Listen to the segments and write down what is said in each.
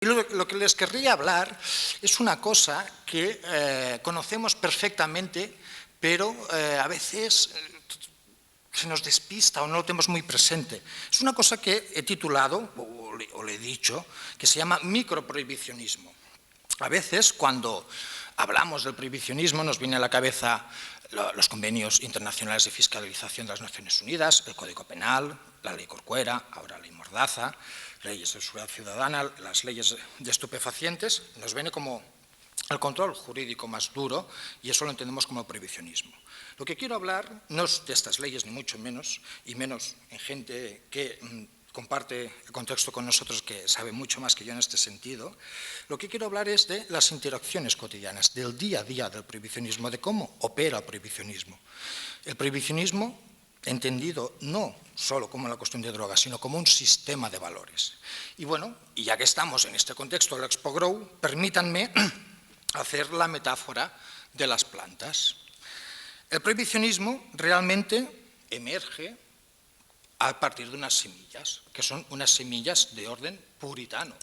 Y lo que les querría hablar es una cosa que conocemos perfectamente, pero a veces se nos despista o no lo tenemos muy presente. Es una cosa que he titulado, o le he dicho, que se llama microprohibicionismo. A veces, cuando hablamos del prohibicionismo, nos viene a la cabeza los convenios internacionales de fiscalización de las Naciones Unidas, el Código Penal, la Ley Corcuera, ahora la Ley Mordaza, leyes de seguridad ciudadana, las leyes de estupefacientes. Nos viene como el control jurídico más duro y eso lo entendemos como prohibicionismo. Lo que quiero hablar no es de estas leyes, ni mucho menos, y menos en gente que comparte el contexto con nosotros, que sabe mucho más que yo en este sentido. Lo que quiero hablar es de las interacciones cotidianas, del día a día del prohibicionismo, de cómo opera el prohibicionismo. El prohibicionismo, entendido no solo como la cuestión de drogas, sino como un sistema de valores. Y bueno, y ya que estamos en este contexto del Expo Grow, permítanme hacer la metáfora de las plantas. El prohibicionismo realmente emerge a partir de unas semillas, que son unas semillas de orden puritano,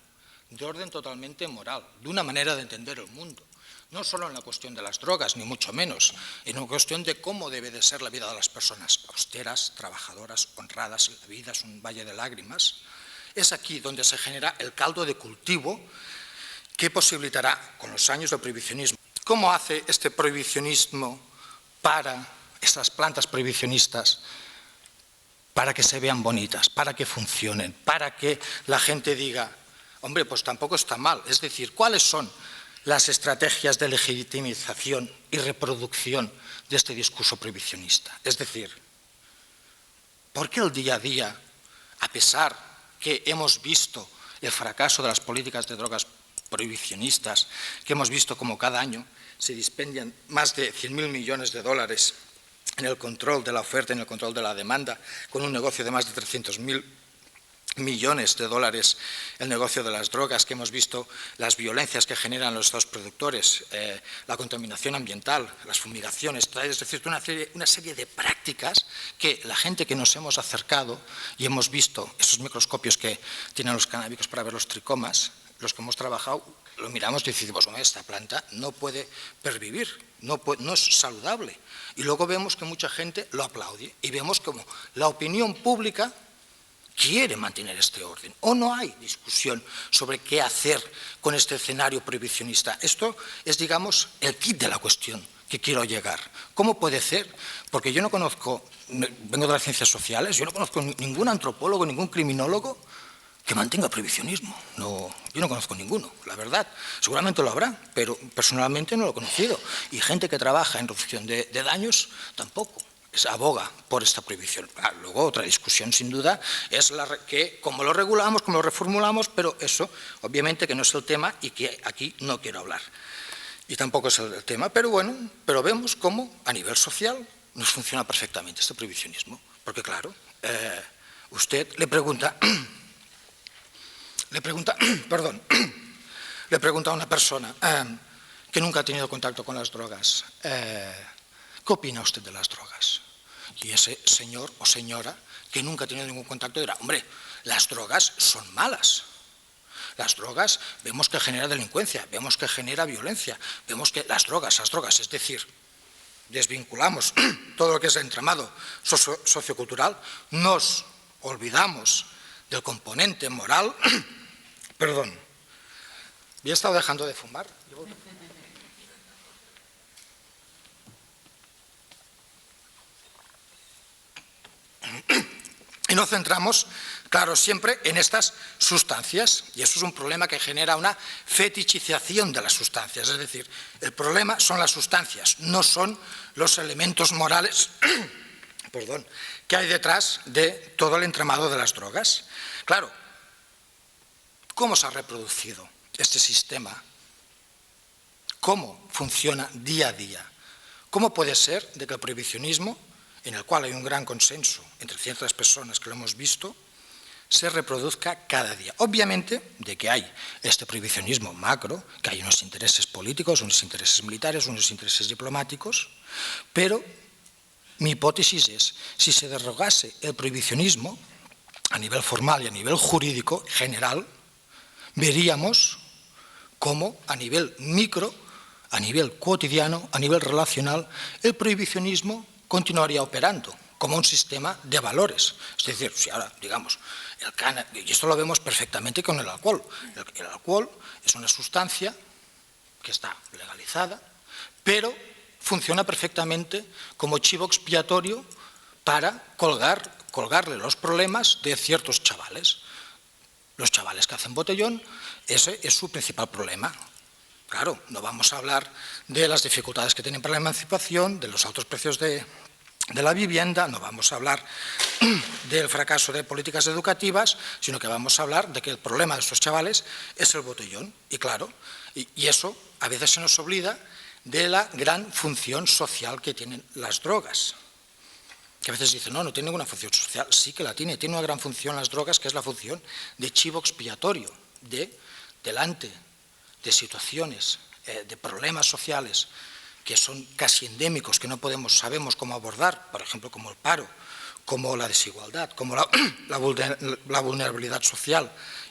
de orden totalmente moral, de una manera de entender el mundo. No solo en la cuestión de las drogas, ni mucho menos, en una cuestión de cómo debe de ser la vida de las personas, austeras, trabajadoras, honradas. La vida es un valle de lágrimas. Es aquí donde se genera el caldo de cultivo que posibilitará con los años el prohibicionismo. ¿Cómo hace este prohibicionismo para estas plantas prohibicionistas? Para que se vean bonitas, para que funcionen, para que la gente diga, hombre, pues tampoco está mal. Es decir, ¿cuáles son las estrategias de legitimización y reproducción de este discurso prohibicionista? Es decir, ¿por qué el día a día, a pesar que hemos visto el fracaso de las políticas de drogas prohibicionistas, que hemos visto como cada año se dispendian más de 100.000 millones de dólares en el control de la oferta, en el control de la demanda, con un negocio de más de 300.000 millones de dólares, el negocio de las drogas, que hemos visto las violencias que generan los Estados productores, la contaminación ambiental, las fumigaciones, es decir, una serie de prácticas que la gente que nos hemos acercado y hemos visto esos microscopios que tienen los canábicos para ver los tricomas, los que hemos trabajado, lo miramos y decimos, bueno, esta planta no puede pervivir, no es saludable. Y luego vemos que mucha gente lo aplaude y vemos como la opinión pública quiere mantener este orden, o no hay discusión sobre qué hacer con este escenario prohibicionista. Esto es, digamos, el kit de la cuestión que quiero llegar. ¿Cómo puede ser? Porque yo no conozco, vengo de las ciencias sociales, yo no conozco ningún antropólogo, ningún criminólogo que mantenga prohibicionismo. No, yo no conozco ninguno, la verdad. Seguramente lo habrá, pero personalmente no lo he conocido. Y gente que trabaja en reducción de daños tampoco aboga por esta prohibición. Luego otra discusión sin duda es que cómo lo regulamos, cómo lo reformulamos, pero eso obviamente que no es el tema y que aquí no quiero hablar. Y tampoco es el tema, pero bueno, pero vemos cómo a nivel social nos funciona perfectamente este prohibicionismo. Porque claro, usted le pregunta a una persona que nunca ha tenido contacto con las drogas, ¿qué opina usted de las drogas? Y ese señor o señora que nunca ha tenido ningún contacto dirá, hombre, las drogas son malas. Las drogas vemos que genera delincuencia, vemos que genera violencia, vemos que las drogas, es decir, desvinculamos todo lo que es el entramado sociocultural, nos olvidamos del componente moral. Perdón, ¿había estado dejando de fumar? Y nos centramos, claro, siempre en estas sustancias, y eso es un problema que genera una fetichización de las sustancias, es decir, el problema son las sustancias, no son los elementos morales que hay detrás de todo el entramado de las drogas. Claro, ¿cómo se ha reproducido este sistema? ¿Cómo funciona día a día? ¿Cómo puede ser de que el prohibicionismo, en el cual hay un gran consenso entre ciertas personas que lo hemos visto, se reproduzca cada día? Obviamente, de que hay este prohibicionismo macro, que hay unos intereses políticos, unos intereses militares, unos intereses diplomáticos, pero mi hipótesis es, si se derogase el prohibicionismo a nivel formal y a nivel jurídico general, veríamos cómo a nivel micro, a nivel cotidiano, a nivel relacional, el prohibicionismo continuaría operando como un sistema de valores. Es decir, si ahora, digamos, el cannabis, y esto lo vemos perfectamente con el alcohol. El alcohol es una sustancia que está legalizada, pero funciona perfectamente como chivo expiatorio para colgarle los problemas de ciertos chavales. Los chavales que hacen botellón, ese es su principal problema. Claro, no vamos a hablar de las dificultades que tienen para la emancipación, de los altos precios de la vivienda, no vamos a hablar del fracaso de políticas educativas, sino que vamos a hablar de que el problema de estos chavales es el botellón. Y claro, y eso a veces se nos olvida de la gran función social que tienen las drogas. Que a veces dicen, no tiene ninguna función social. Sí que la tiene una gran función las drogas, que es la función de chivo expiatorio, delante de situaciones, de problemas sociales que son casi endémicos, que no sabemos cómo abordar, por ejemplo, como el paro, como la desigualdad, como la vulnerabilidad social,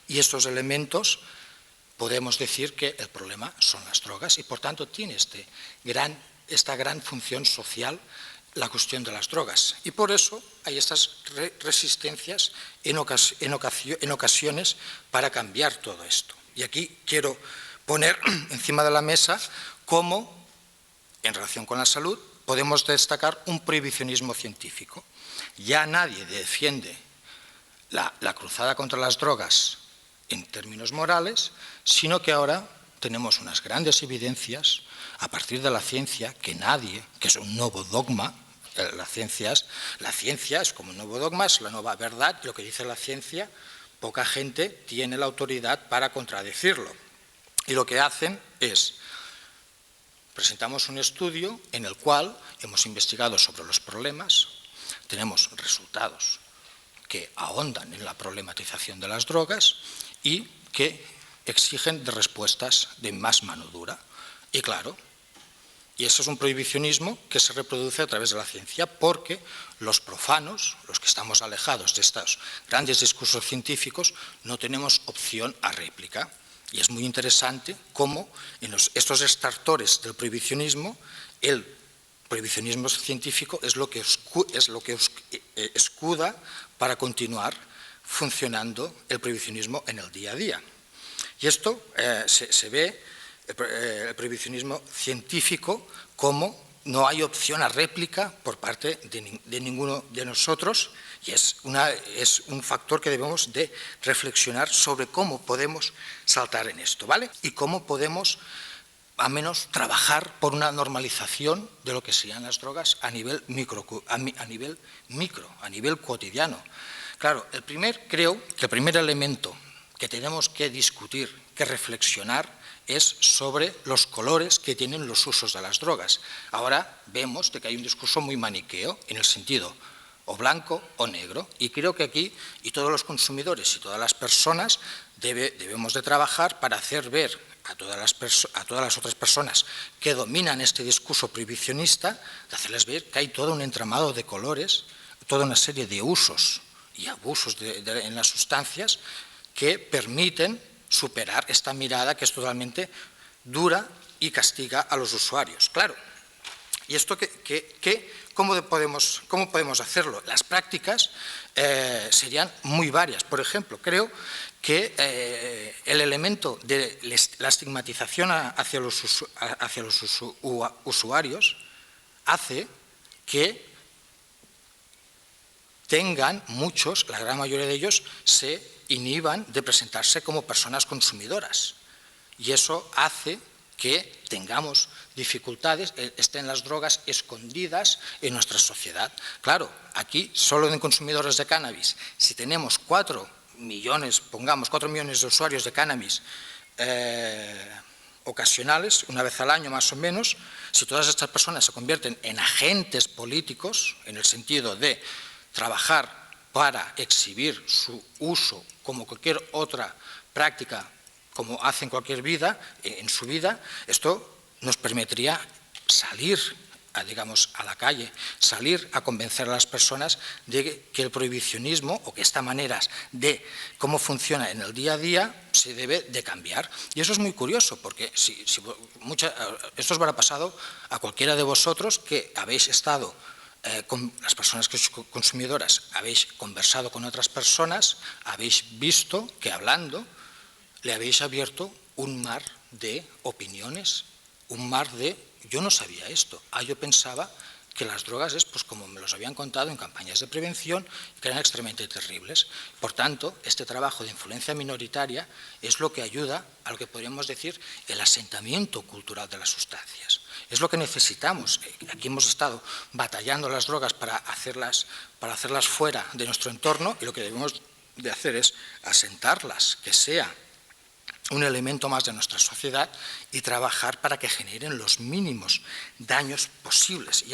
y estos elementos, podemos decir que el problema son las drogas y, por tanto, tiene esta gran función social la cuestión de las drogas. Y por eso hay estas resistencias en ocasiones para cambiar todo esto. Y aquí quiero poner encima de la mesa cómo, en relación con la salud, podemos destacar un prohibicionismo científico. Ya nadie defiende la cruzada contra las drogas en términos morales, sino que ahora tenemos unas grandes evidencias a partir de la ciencia que es un nuevo dogma. La ciencia es como un nuevo dogma, es la nueva verdad, y lo que dice la ciencia, poca gente tiene la autoridad para contradecirlo. Y lo que hacen es, presentamos un estudio en el cual hemos investigado sobre los problemas, tenemos resultados que ahondan en la problematización de las drogas y que exigen de respuestas de más mano dura. Y claro, y eso es un prohibicionismo que se reproduce a través de la ciencia, porque los profanos, los que estamos alejados de estos grandes discursos científicos, no tenemos opción a réplica. Y es muy interesante cómo en estos extractores del prohibicionismo, el prohibicionismo científico es lo que escuda para continuar funcionando el prohibicionismo en el día a día. Y esto se ve, el prohibicionismo científico, como no hay opción a réplica por parte de ninguno de nosotros, y es un factor que debemos de reflexionar sobre cómo podemos saltar en esto, ¿vale? Y cómo podemos, al menos, trabajar por una normalización de lo que serían las drogas a nivel micro, a nivel cotidiano. Claro, creo que el primer elemento que tenemos que discutir, que reflexionar, es sobre los colores que tienen los usos de las drogas. Ahora vemos que hay un discurso muy maniqueo, en el sentido o blanco o negro, y creo que aquí, y todos los consumidores y todas las personas, debemos de trabajar para hacer ver a todas las otras personas que dominan este discurso prohibicionista, de hacerles ver que hay todo un entramado de colores, toda una serie de usos y abusos en las sustancias que permiten superar esta mirada que es totalmente dura y castiga a los usuarios. Claro, ¿y esto cómo podemos hacerlo? Las prácticas serían muy varias. Por ejemplo, creo que el elemento de la estigmatización hacia los usuarios hace que tengan muchos, la gran mayoría de ellos, se inhiban de presentarse como personas consumidoras. Y eso hace que tengamos dificultades, estén las drogas escondidas en nuestra sociedad. Claro, aquí, solo en consumidores de cannabis, si tenemos 4 millones, pongamos 4 millones de usuarios de cannabis ocasionales, una vez al año más o menos, si todas estas personas se convierten en agentes políticos, en el sentido de trabajar para exhibir su uso como cualquier otra práctica, como hacen cualquier vida, en su vida, esto nos permitiría salir digamos, a la calle, salir a convencer a las personas de que el prohibicionismo o que esta manera de cómo funciona en el día a día se debe de cambiar. Y eso es muy curioso, porque esto os habrá pasado a cualquiera de vosotros que habéis estado con las personas que sois consumidoras, habéis conversado con otras personas, habéis visto que hablando le habéis abierto un mar de opiniones, un mar de yo no sabía esto, yo pensaba que las drogas es pues como me los habían contado en campañas de prevención y que eran extremadamente terribles. Por tanto, este trabajo de influencia minoritaria es lo que ayuda a lo que podríamos decir el asentamiento cultural de las sustancias. Es lo que necesitamos. Aquí hemos estado batallando las drogas para hacerlas fuera de nuestro entorno y lo que debemos de hacer es asentarlas, que sea un elemento más de nuestra sociedad y trabajar para que generen los mínimos daños posibles.